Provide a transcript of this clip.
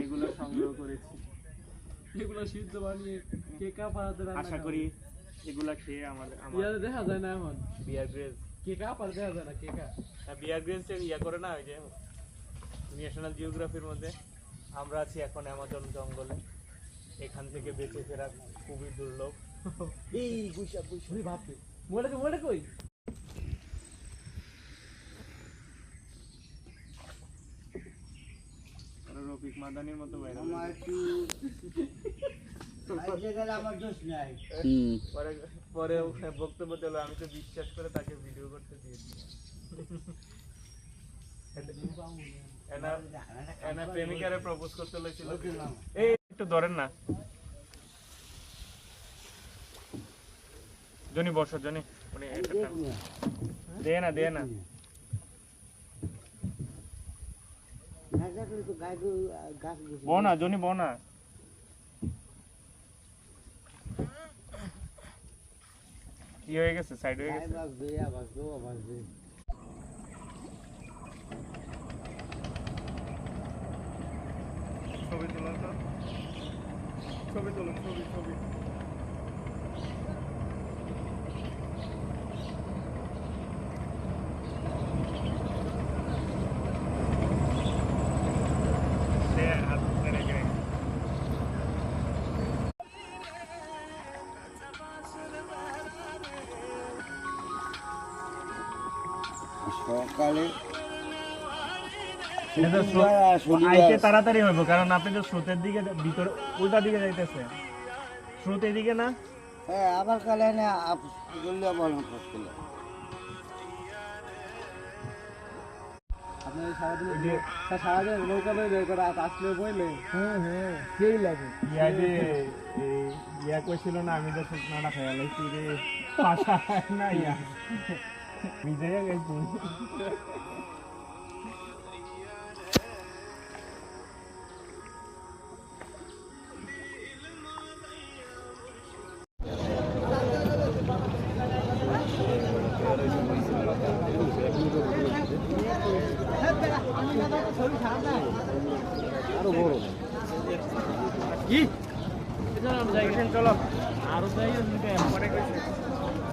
এগুলো সংগ্রহ করেছি, এগুলো সিদ্ধ বানিয়ে কেকা পাড়াতে আশা করি এগুলা খেয়ে আমাদের দেখা যায় না এখন বিয়ার গ্রেজ কেকা পাড়া দেখা যায় না কেকা বিয়ার গ্রেজ ইয়া করে না ওই যে ন্যাশনাল জিওগ্রাফির মধ্যে আমরা আছি এখন অ্যামাজন জঙ্গলে, এখান থেকে বেঁচে ফেরা খুবই দুর্লভ। এই গুইসা গুইসা ভাবতে মোড়ে কই রফিক মাদানির মতো বাইরে আমার দোষ নাই। পরে বক্তব্য দিল, আমি তো বিশ্বাস করে তাকে ভিডিও করতে দিয়েছি। প্রেমিকারে প্রপোজ করতে লেছিল, এই একটু ধরেন না জনি, বসো জনি, উনি দে না বনা জনি বনা। কি হয়ে গেছে, সাইড হয়ে গেছে। ছবি তোলা তো, ছবি তোলো, ছবি সকালে তাড়াতাড়ি হইব, কারণ আপনি তো স্রোতের দিকে ভিতর উল্টা দিকে যাইতেছে, স্রোত এদিকে না। হ্যাঁ, আবার কালে না সারাদিন নৌকা বের করে আসলে বইলে সেই লাগে ইয়া কইছিল না, আমি তো শুকনাটা খেয়াল হয়েছি রে পাশা না ইয়া ভিজে গেছি। আরো বড় কি চলো আরো যাই